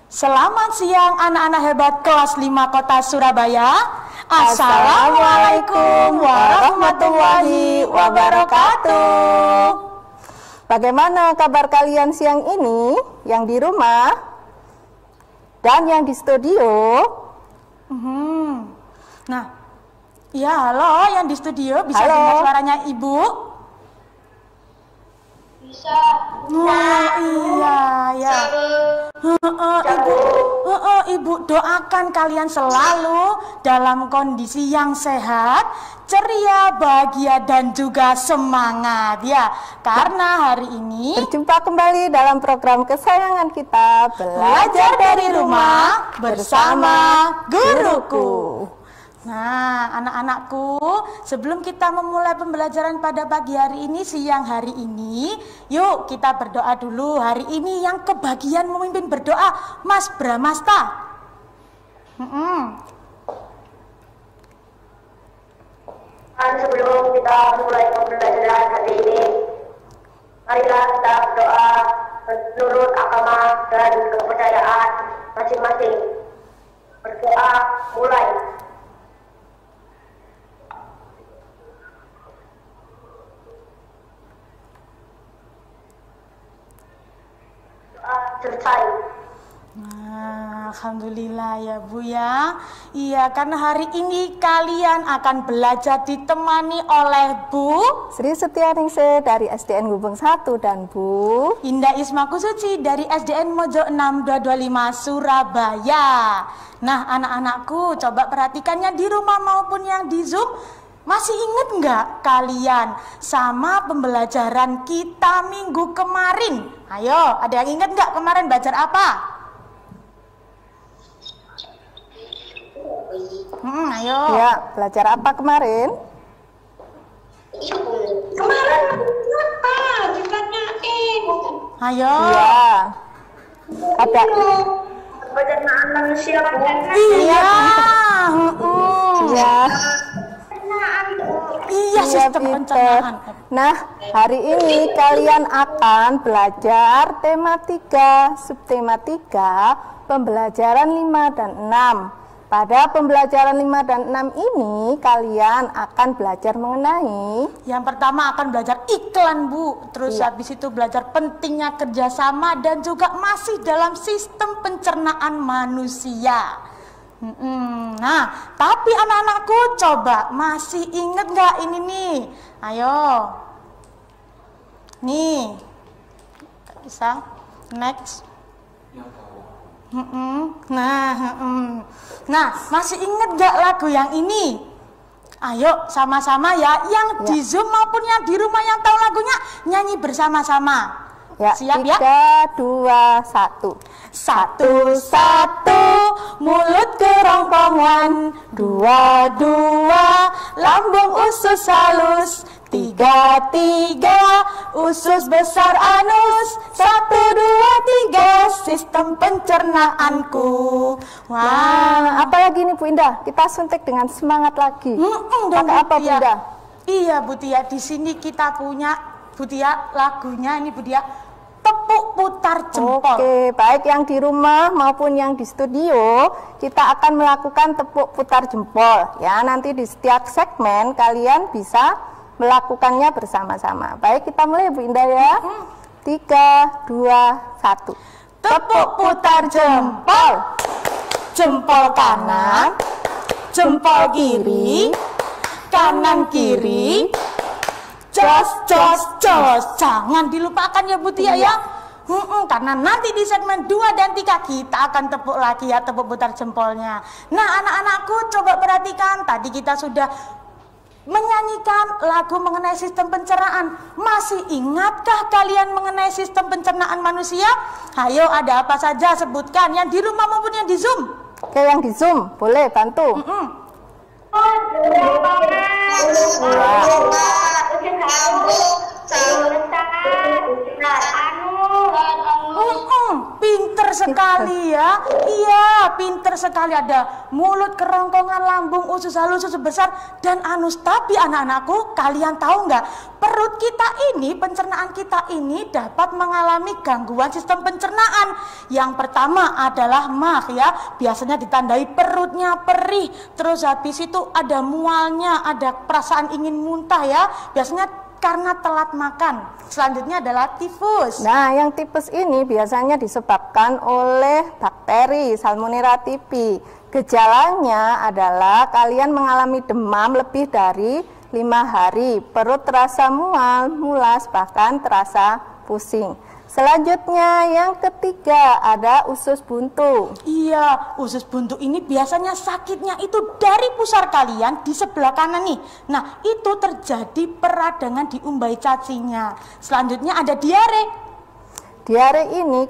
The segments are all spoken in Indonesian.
Selamat siang anak-anak hebat kelas 5 Kota Surabaya. Assalamualaikum warahmatullahi wabarakatuh. Bagaimana kabar kalian siang ini? Yang di rumah dan yang di studio? Nah, ya halo yang di studio, bisa Halo. dengar suaranya Ibu? Bisa. Oh iya ya. Ibu doakan kalian selalu dalam kondisi yang sehat, ceria, bahagia dan juga semangat ya. Karena hari ini Berjumpa kembali dalam program kesayangan kita, belajar dari rumah bersama guruku. Nah, anak-anakku, sebelum kita memulai pembelajaran pada pagi hari ini, siang hari ini, yuk kita berdoa dulu. Hari ini yang kebagian memimpin berdoa, Mas Bramasta. Sebelum kita mulai pembelajaran hari ini, marilah kita berdoa menurut agama dan kepercayaan masing-masing. Berdoa mulai. Selesai. Nah, alhamdulillah ya Bu ya. Iya, karena hari ini kalian akan belajar ditemani oleh Bu Sri Setianingsih dari SDN Gubeng 1 dan Bu Indah Ismakusuci dari SDN Mojo 6 225 Surabaya. Nah, anak-anakku, coba perhatikannya di rumah maupun yang di Zoom. Masih ingat nggak kalian sama pembelajaran kita minggu kemarin? Ayo, ada yang ingat nggak kemarin belajar apa? Ayo. Ya, belajar apa kemarin? Kemarin apa? Ditanyain. Ayo. Ya, ada. Pencernaan manusia. Iya. Ya. Iya, Iya, sistem Peter. pencernaan. Nah, hari ini kalian akan belajar tema 3, subtema 3, pembelajaran 5 dan 6. Pada pembelajaran 5 dan 6 ini, kalian akan belajar mengenai Yang pertama akan belajar iklan Bu. Terus habis itu belajar pentingnya kerjasama dan juga masih dalam sistem pencernaan manusia. Nah, tapi anak-anakku coba masih inget nggak ini nih? Ayo, nih, bisa next. Nah, masih inget nggak lagu yang ini? Ayo sama-sama ya, yang di Zoom maupun yang di rumah yang tahu lagunya nyanyi bersama-sama. ya, Siap ya? 3, 2, 1. Satu-satu mulut kerongkongan, dua-dua lambung usus halus, tiga-tiga usus besar anus, 1, 2, 3 sistem pencernaanku. Nah, apalagi nih Bu Indah? Kita suntik dengan semangat lagi. Pakai apa Bu Indah? Iya Bu Tia, di sini kita punya Bu Tia lagunya ini Bu Tia, tepuk putar jempol. Oke, baik yang di rumah maupun yang di studio, kita akan melakukan tepuk putar jempol. Ya, nanti di setiap segmen kalian bisa melakukannya bersama-sama. Baik, kita mulai Bu Indah ya. 3, 2, 1. Tepuk putar jempol. Jempol kanan, jempol kiri, kanan kiri. Jos, jos, jos. Jangan dilupakan ya Bu Tia ya. Karena nanti di segmen 2 dan 3 kita akan tepuk lagi ya, tepuk putar jempolnya. Nah, anak-anakku coba perhatikan, tadi kita sudah menyanyikan lagu mengenai sistem pencernaan. Masih ingatkah kalian mengenai sistem pencernaan manusia? Ayo, ada apa saja sebutkan, yang di rumah maupun yang di Zoom. Oke, yang di Zoom boleh bantu. Pinter Pinter sekali ya. Iya, pinter sekali. Ada mulut, kerongkongan, lambung, usus halus, usus besar, dan anus. Tapi anak-anakku, kalian tahu nggak? Perut kita ini, pencernaan kita ini dapat mengalami gangguan sistem pencernaan. Yang pertama adalah maag ya. Biasanya ditandai perutnya perih. Terus habis itu ada mualnya, ada perasaan ingin muntah ya. Biasanya karena telat makan. Selanjutnya adalah tifus. Nah, yang tifus ini biasanya disebabkan oleh bakteri Salmonella typhi. Gejalanya adalah kalian mengalami demam lebih dari 5 hari, perut terasa mual, mulas, bahkan terasa pusing. Selanjutnya yang ketiga ada usus buntu. Iya, usus buntu ini biasanya sakitnya itu dari pusar kalian di sebelah kanan nih. Nah, itu terjadi peradangan di umbai cacinya. Selanjutnya ada diare. Diare ini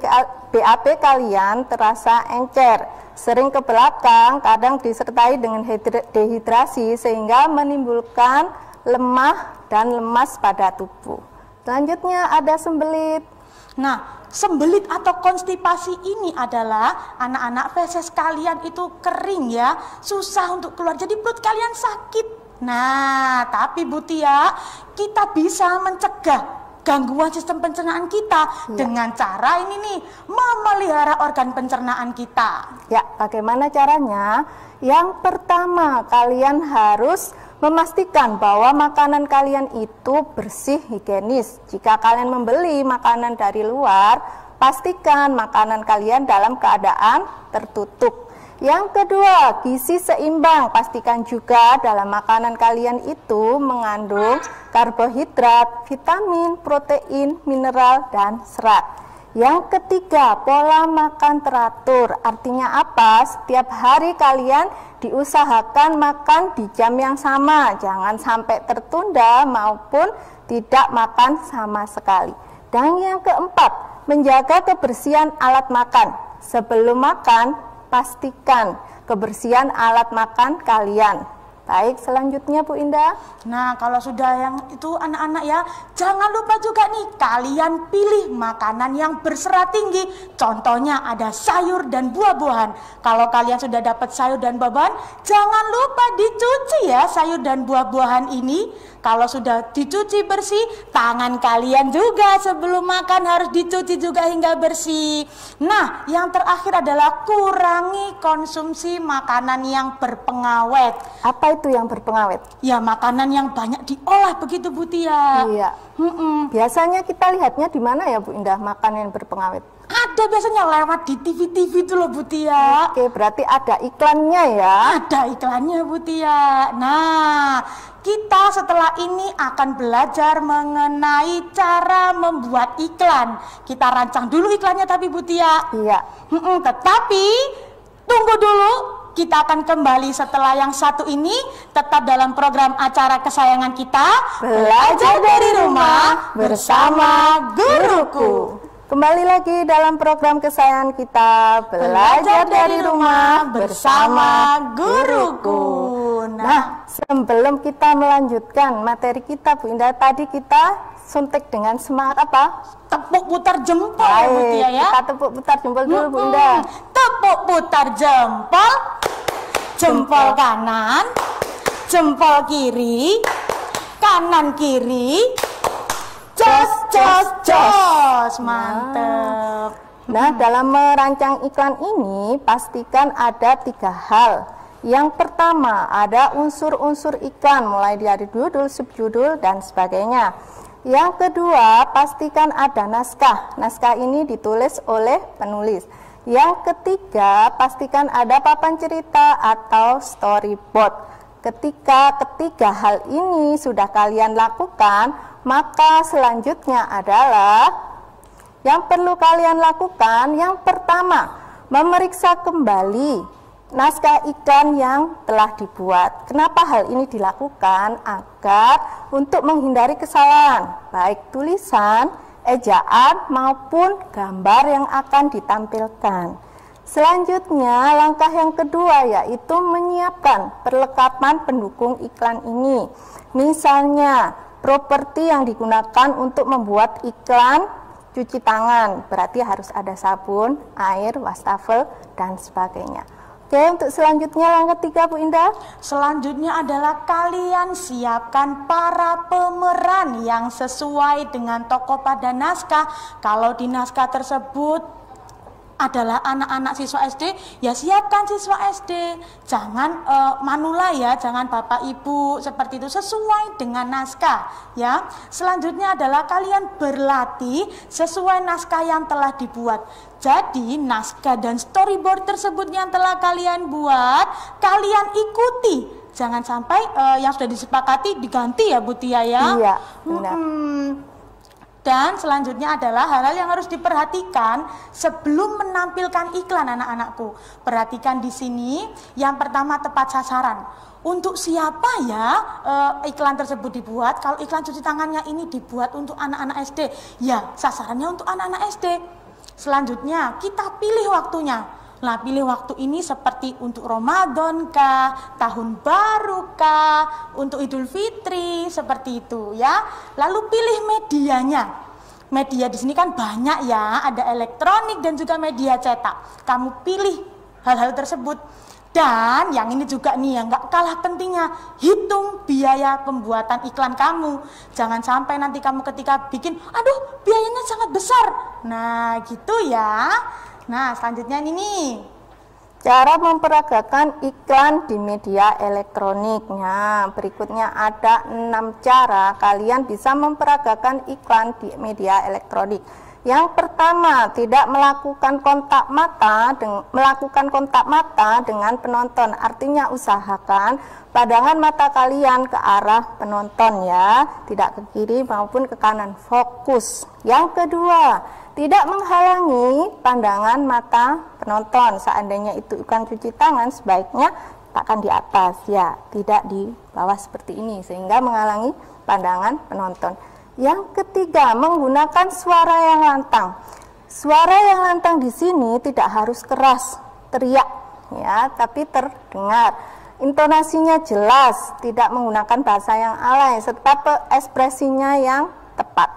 BAB kalian terasa encer, sering ke belakang, kadang disertai dengan dehidrasi sehingga menimbulkan lemah dan lemas pada tubuh. Selanjutnya ada sembelit. Nah, sembelit atau konstipasi ini adalah anak-anak feses kalian itu kering ya, susah untuk keluar, jadi perut kalian sakit. Nah, tapi Bu Tia, kita bisa mencegah gangguan sistem pencernaan kita dengan cara ini nih, memelihara organ pencernaan kita. Ya, bagaimana caranya? Yang pertama, kalian harus memastikan bahwa makanan kalian itu bersih, higienis. Jika kalian membeli makanan dari luar, pastikan makanan kalian dalam keadaan tertutup. Yang kedua, gizi seimbang. Pastikan juga dalam makanan kalian itu mengandung karbohidrat, vitamin, protein, mineral, dan serat. Yang ketiga, pola makan teratur. Artinya apa? Setiap hari kalian diusahakan makan di jam yang sama. Jangan sampai tertunda maupun tidak makan sama sekali. Dan yang keempat, menjaga kebersihan alat makan. Sebelum makan, pastikan kebersihan alat makan kalian. Baik, selanjutnya Bu Indah. Nah, kalau sudah yang itu anak-anak ya, jangan lupa juga nih, kalian pilih makanan yang berserat tinggi. Contohnya ada sayur dan buah-buahan. Kalau kalian sudah dapat sayur dan buah-buahan, jangan lupa dicuci ya sayur dan buah-buahan ini. Kalau sudah dicuci bersih, tangan kalian juga sebelum makan harus dicuci juga hingga bersih. Nah, yang terakhir adalah kurangi konsumsi makanan yang berpengawet. Apa itu yang berpengawet? Ya, makanan yang banyak diolah begitu Bu Tia. Iya. Biasanya kita lihatnya di mana ya Bu Indah makanan yang berpengawet? Ada biasanya lewat di TV-TV itu loh Bu Tia. Oke, berarti ada iklannya ya? Ada iklannya Bu Tia. Nah, kita setelah ini akan belajar mengenai cara membuat iklan. Kita rancang dulu iklannya tapi Bu Tia. Iya. Tetapi tunggu dulu. Kita akan kembali setelah yang satu ini, tetap dalam program acara kesayangan kita, Belajar dari Rumah bersama Guruku. Kembali lagi dalam program kesayangan kita, Belajar dari Rumah bersama Guruku. Nah, sebelum kita melanjutkan materi kita Bu Indah, tadi kita suntik dengan semangat apa? Tepuk putar jempol ya Bu Tia ya. Kita tepuk putar jempol dulu Bu Indah. Tepuk putar jempol. Jempol kanan, jempol kiri, kanan kiri. Jos, jos, jos. Mantep. Nah, dalam merancang iklan ini pastikan ada 3 hal. Yang pertama, ada unsur-unsur iklan mulai dari judul, subjudul, dan sebagainya. Yang kedua, pastikan ada naskah. Naskah ini ditulis oleh penulis. Yang ketiga, pastikan ada papan cerita atau storyboard. Ketika ketiga hal ini sudah kalian lakukan, maka selanjutnya adalah yang perlu kalian lakukan. Yang pertama, memeriksa kembali naskah iklan yang telah dibuat. Kenapa hal ini dilakukan? Agar untuk menghindari kesalahan, baik tulisan, ejaan maupun gambar yang akan ditampilkan. Selanjutnya, langkah yang kedua yaitu menyiapkan perlengkapan pendukung iklan ini. Misalnya, properti yang digunakan untuk membuat iklan, cuci tangan, berarti harus ada sabun, air, wastafel, dan sebagainya. Oke, untuk selanjutnya yang ketiga Bu Indah. Selanjutnya adalah kalian siapkan para pemeran yang sesuai dengan tokoh pada naskah. Kalau di naskah tersebut adalah anak-anak siswa SD, ya siapkan siswa SD. Jangan manula ya, jangan bapak ibu seperti itu, sesuai dengan naskah ya. Selanjutnya adalah kalian berlatih sesuai naskah yang telah dibuat. Jadi naskah dan storyboard tersebut yang telah kalian buat, kalian ikuti. Jangan sampai yang sudah disepakati diganti ya Bu Tia ya. Iya, benar. Dan selanjutnya adalah hal-hal yang harus diperhatikan sebelum menampilkan iklan anak-anakku. Perhatikan di sini, yang pertama tepat sasaran. Untuk siapa ya iklan tersebut dibuat? Kalau iklan cuci tangannya ini dibuat untuk anak-anak SD, ya sasarannya untuk anak-anak SD. Selanjutnya kita pilih waktunya. Nah, pilih waktu ini seperti untuk Ramadan kah, tahun baru kah, untuk Idul Fitri, seperti itu ya. Lalu pilih medianya. Media di sini kan banyak ya, ada elektronik dan juga media cetak. Kamu pilih hal-hal tersebut. Dan yang ini juga nih yang gak kalah pentingnya, hitung biaya pembuatan iklan kamu. Jangan sampai nanti kamu ketika bikin, aduh biayanya sangat besar. Nah gitu ya. Nah, selanjutnya ini cara memperagakan iklan di media elektronik. Nah, berikutnya ada 6 cara kalian bisa memperagakan iklan di media elektronik. Yang pertama, tidak melakukan kontak mata dengan penonton. Artinya usahakan pandangan mata kalian ke arah penonton ya, tidak ke kiri maupun ke kanan, fokus. Yang kedua, tidak menghalangi pandangan mata penonton. Seandainya itu iklan cuci tangan, sebaiknya letakkan di atas ya, tidak di bawah seperti ini sehingga menghalangi pandangan penonton. Yang ketiga, menggunakan suara yang lantang. Suara yang lantang di sini tidak harus keras, teriak ya, tapi terdengar. Intonasinya jelas, tidak menggunakan bahasa yang alay serta ekspresinya yang tepat.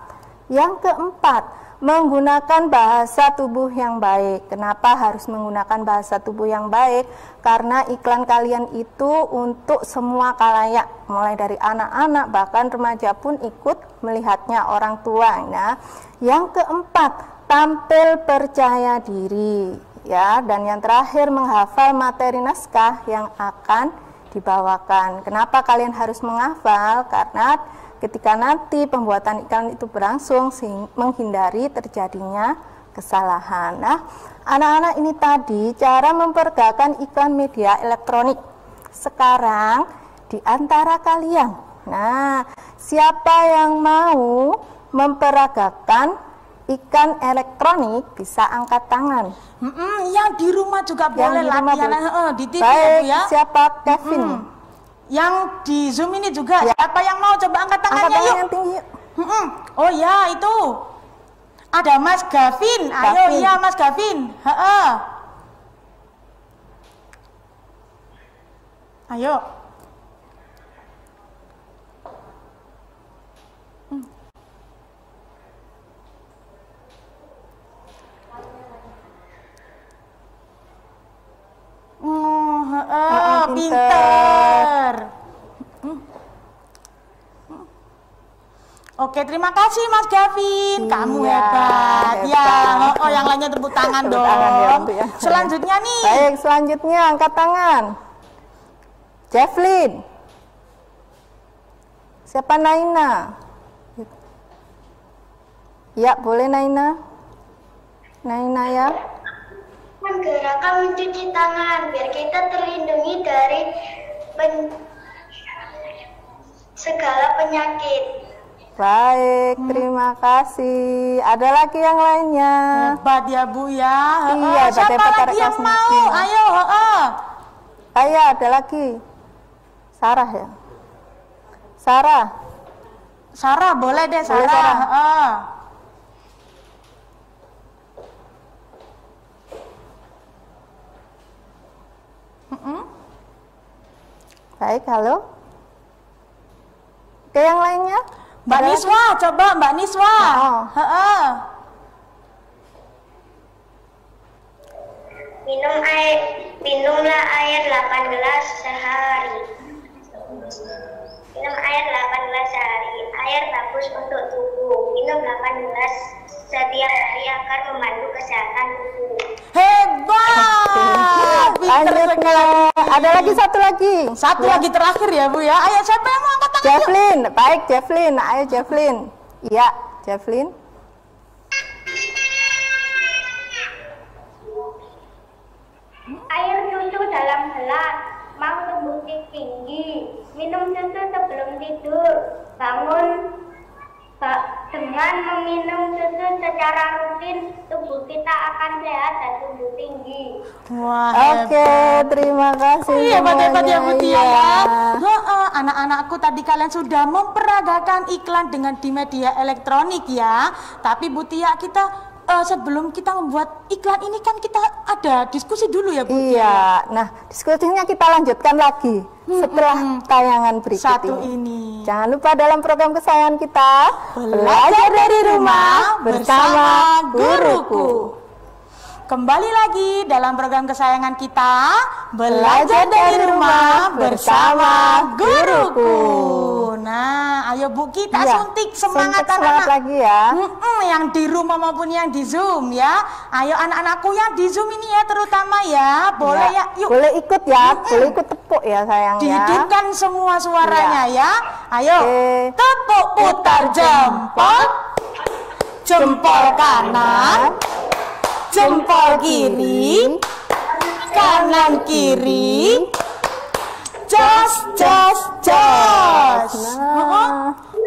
Yang keempat, menggunakan bahasa tubuh yang baik. Kenapa harus menggunakan bahasa tubuh yang baik? Karena iklan kalian itu untuk semua khalayak, mulai dari anak-anak bahkan remaja pun ikut melihatnya, orang tua. Nah, yang keempat, tampil percaya diri ya, dan yang terakhir menghafal materi naskah yang akan dibawakan. Kenapa kalian harus menghafal? Karena ketika nanti pembuatan iklan itu berlangsung, menghindari terjadinya kesalahan. Nah, anak-anak ini tadi cara memperagakan iklan media elektronik. Sekarang di antara kalian, nah siapa yang mau memperagakan iklan elektronik bisa angkat tangan. Yang di rumah juga boleh latihan di TV baik, ya. Siapa? Kevin. Yang di Zoom ini juga ya. Siapa yang mau coba angkat tangannya? Angkat tangan yuk. yang tinggi. Oh ya itu ada Mas Gavin. Ayo iya Mas Gavin. Ayo. Pinter. Oke, terima kasih Mas Gavin. Kamu hebat. Ya, yang lainnya tepuk tangan dong. Ya. Selanjutnya nih. Baik, selanjutnya angkat tangan. Jefflin. Siapa? Naina. Ya, boleh Naina. Naina ya. Gerakan mencuci tangan biar kita terlindungi dari segala penyakit. Baik, terima kasih. Ada lagi yang lainnya? Hebat ya Bu ya. Iya, siapa lagi yang mau? Ayo. Ayo, ada lagi. Sarah ya. Sarah boleh deh Sarah. Sarah. Baik, halo. Oke, yang lainnya? Mbak Niswa, coba Mbak Niswa. Minumlah air 8 gelas sehari. Minum air 8 gelas sehari. Air bagus untuk tubuh. Minum 8 gelas setiap hari akan membantu kesehatan tubuh. Hebat. Pinter sekali. Ada lagi satu lagi. Satu lagi terakhir ya Bu ya. Ayo siapa yang mau angkat tangan? Javelin, baik Javelin. Ayo Javelin. Iya, Javelin. Air susu dalam gelas, mau tubuh tinggi. Minum susu sebelum tidur. Bangun dengan meminum susu secara rutin, tubuh kita akan sehat dan tumbuh tinggi. Wah, Oke, terima kasih. hebat ya Bu Tia Iya. ya. Anak-anakku tadi kalian sudah memperagakan iklan dengan di media elektronik ya. Tapi Bu Tia, kita sebelum kita membuat iklan ini kan kita ada diskusi dulu ya Bu Tia. Iya, nah diskusinya kita lanjutkan lagi setelah tayangan berikut Satu ini. Jangan lupa dalam program kesayangan kita, Belajar dari rumah bersama guruku. Kembali lagi dalam program kesayangan kita, Belajar dari rumah bersama guruku. Nah, ayo Bu, kita Iya, suntik semangat semangat anak-anak lagi ya. yang di rumah maupun yang di Zoom ya. Ayo anak-anakku yang di Zoom ini ya terutama ya. Boleh ya, yuk. Boleh ikut ya, boleh ikut tepuk ya sayang ya. Dihidupkan semua suaranya ya. Ayo, Oke. tepuk putar jempol. Jempol kanan, jempol kiri, kanan kiri. Jos, jos, jos.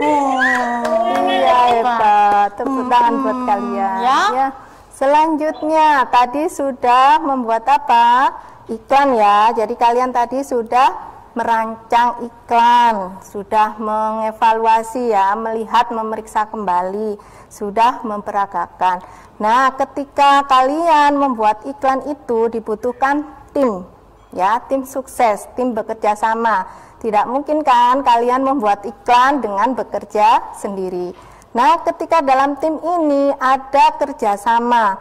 Nah, iya hebat. Tepuk tangan buat kalian ya. Selanjutnya tadi sudah membuat apa? Iklan ya. Jadi kalian tadi sudah merancang iklan, sudah mengevaluasi ya, melihat, memeriksa kembali, sudah memperagakan. Nah, ketika kalian membuat iklan itu dibutuhkan tim. Ya, tim sukses, tim bekerja sama. Tidak mungkin kan kalian membuat iklan dengan bekerja sendiri. Nah, ketika dalam tim ini ada kerjasama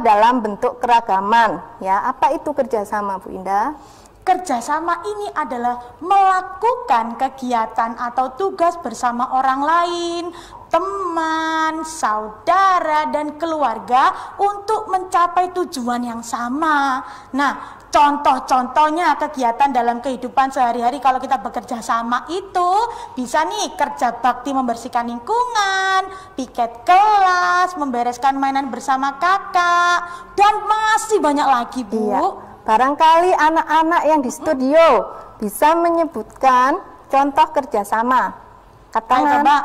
dalam bentuk keragaman. Ya, apa itu kerjasama, Bu Indah? Kerjasama ini adalah melakukan kegiatan atau tugas bersama orang lain, teman, saudara, dan keluarga untuk mencapai tujuan yang sama. Nah, contoh-contohnya kegiatan dalam kehidupan sehari-hari kalau kita bekerja sama itu bisa nih kerja bakti membersihkan lingkungan, piket kelas, membereskan mainan bersama kakak, dan masih banyak lagi Bu. Iya. Barangkali anak-anak yang di studio bisa menyebutkan contoh kerjasama. Ayo Katakan coba,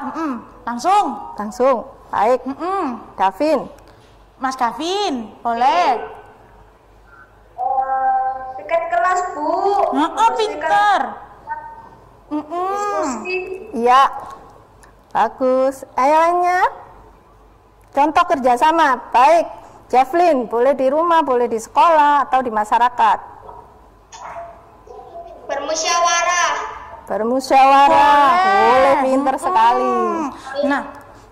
langsung. Baik, Davin. Mas Gavin, boleh. Piket kelas, Bu. Pinter. Iya, bagus. Ayo lainnya. Contoh kerjasama, baik. Javelin, boleh di rumah, boleh di sekolah, atau di masyarakat. Bermusyawarah, boleh, pinter sekali. Nah,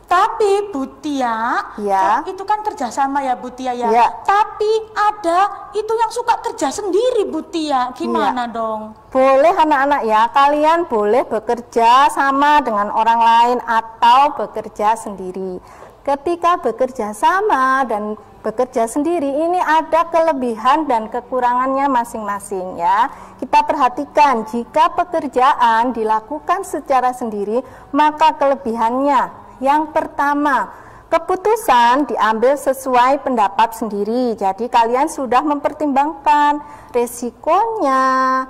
tapi Bu Tia, Ya. itu kan kerjasama ya Bu Tia ya. Ya. Tapi ada itu yang suka kerja sendiri Bu Tia, gimana dong? Boleh anak-anak ya, kalian boleh bekerja sama dengan orang lain atau bekerja sendiri. Ketika bekerja sama dan bekerja sendiri ini ada kelebihan dan kekurangannya masing-masing ya. Kita perhatikan jika pekerjaan dilakukan secara sendiri maka kelebihannya yang pertama, keputusan diambil sesuai pendapat sendiri. Jadi kalian sudah mempertimbangkan resikonya,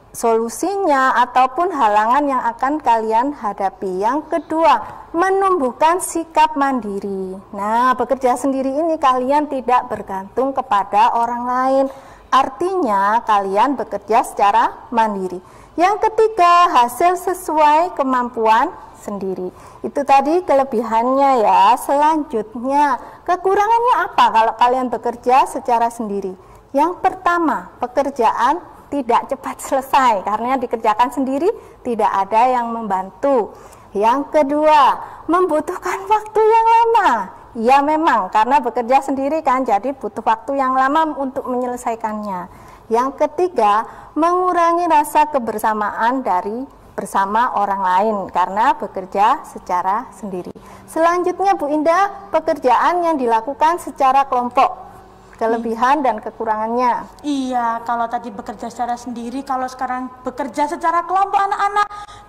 solusinya ataupun halangan yang akan kalian hadapi. Yang kedua, menumbuhkan sikap mandiri. Nah, bekerja sendiri ini kalian tidak bergantung kepada orang lain. Artinya kalian bekerja secara mandiri. Yang ketiga, hasil sesuai kemampuan sendiri. Itu tadi kelebihannya ya. Selanjutnya, kekurangannya apa kalau kalian bekerja secara sendiri? Yang pertama, pekerjaan tidak cepat selesai karena dikerjakan sendiri, tidak ada yang membantu. Yang kedua, membutuhkan waktu yang lama. Ya memang, karena bekerja sendiri kan, jadi butuh waktu yang lama untuk menyelesaikannya. Yang ketiga, mengurangi rasa kebersamaan dari bersama orang lain karena bekerja secara sendiri. Selanjutnya Bu Indah, pekerjaan yang dilakukan secara kelompok. Kelebihan dan kekurangannya. Iya, kalau tadi bekerja secara sendiri, kalau sekarang bekerja secara kelompok anak-anak,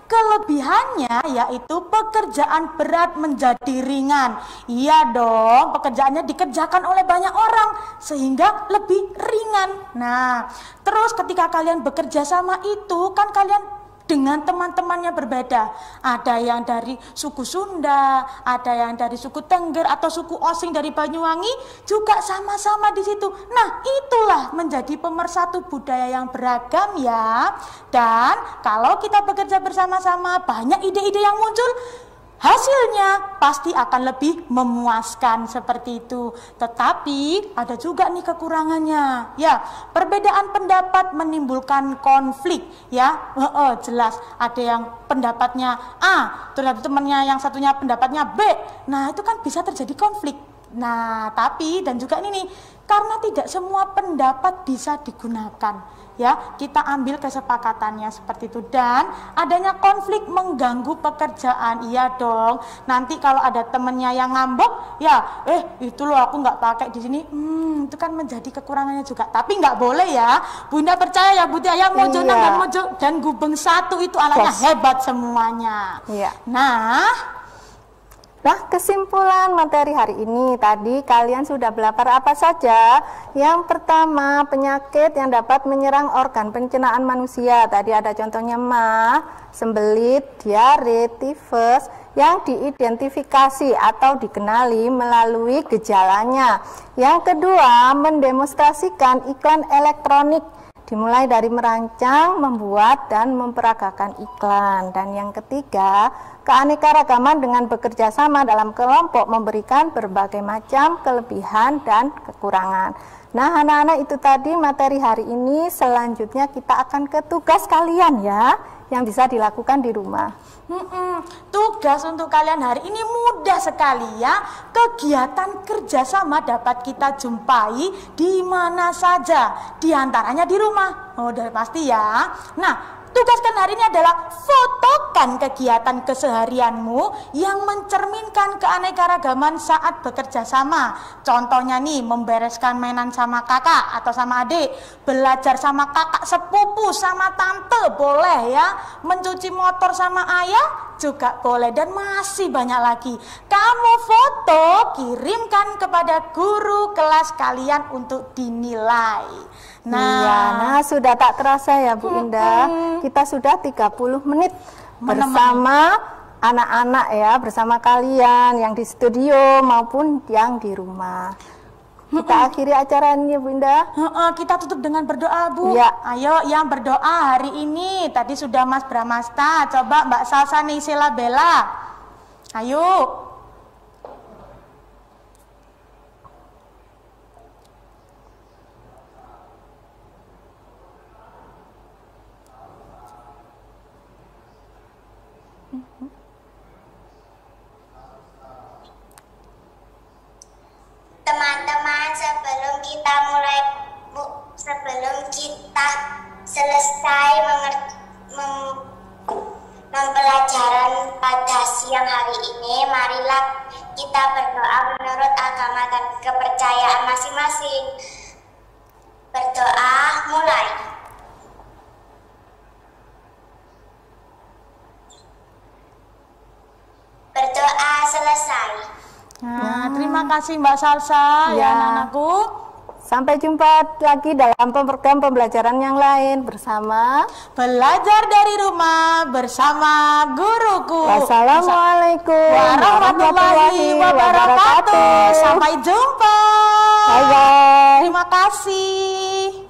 kelebihannya yaitu pekerjaan berat menjadi ringan. Iya dong, pekerjaannya dikerjakan oleh banyak orang sehingga lebih ringan. Nah, terus ketika kalian bekerja sama itu kan kalian dengan teman-temannya berbeda. Ada yang dari suku Sunda, ada yang dari suku Tengger atau suku Osing dari Banyuwangi, juga sama-sama di situ. Nah, itulah menjadi pemersatu budaya yang beragam ya. Dan kalau kita bekerja bersama-sama, banyak ide-ide yang muncul. Hasilnya pasti akan lebih memuaskan seperti itu. Tetapi ada juga nih kekurangannya. Ya, perbedaan pendapat menimbulkan konflik ya. Jelas ada yang pendapatnya A, terus temannya yang satunya pendapatnya B. Nah, itu kan bisa terjadi konflik. Nah, tapi dan juga ini nih, karena tidak semua pendapat bisa digunakan. Ya, kita ambil kesepakatannya seperti itu. Dan adanya konflik mengganggu pekerjaan. Iya dong, nanti kalau ada temennya yang ngambek, ya itu loh aku nggak pakai di sini, itu kan menjadi kekurangannya juga. Tapi nggak boleh ya, Bunda percaya ya Bunda ya, Mojo dan Mojo dan Gubeng satu itu anaknya hebat semuanya. Iya. Nah, kesimpulan materi hari ini tadi kalian sudah belajar apa saja? Yang pertama, penyakit yang dapat menyerang organ pencernaan manusia. Tadi ada contohnya MAH, sembelit, diare, tifus yang diidentifikasi atau dikenali melalui gejalanya. Yang kedua, mendemonstrasikan iklan elektronik. Dimulai dari merancang, membuat, dan memperagakan iklan. Dan yang ketiga, keanekaragaman dengan bekerja sama dalam kelompok memberikan berbagai macam kelebihan dan kekurangan. Nah, anak-anak, itu tadi materi hari ini. Selanjutnya kita akan ke tugas kalian ya, yang bisa dilakukan di rumah. Tugas untuk kalian hari ini mudah sekali ya. Kegiatan kerjasama dapat kita jumpai di mana saja, di antaranya di rumah. Udah pasti ya. Nah, tugas kalian hari ini adalah fotokan kegiatan keseharianmu yang mencerminkan keanekaragaman saat bekerja sama. Contohnya nih, membereskan mainan sama kakak atau sama adik, belajar sama kakak sepupu sama tante boleh ya, mencuci motor sama ayah juga boleh, dan masih banyak lagi. Kamu foto, kirimkan kepada guru kelas kalian untuk dinilai. Nah, sudah tak terasa ya Bu Indah, kita sudah 30 menit bersama anak-anak ya, bersama kalian yang di studio maupun yang di rumah. Kita akhiri acara ini Bu Indah. Kita tutup dengan berdoa Bu. Ya. Ayo yang berdoa hari ini. Tadi sudah Mas Bramasta, coba Mbak Salsa Nisela Bella. Ayo. Teman-teman, sebelum kita selesai pembelajaran pada siang hari ini, marilah kita berdoa menurut agama dan kepercayaan masing-masing. Berdoa mulai. Berdoa selesai. Nah, terima kasih Mbak Salsa ya anak-anakku. Sampai jumpa lagi dalam program pembelajaran yang lain bersama Belajar dari Rumah bersama guruku. Wassalamualaikum warahmatullahi wabarakatuh. Sampai jumpa. Bye bye. Terima kasih.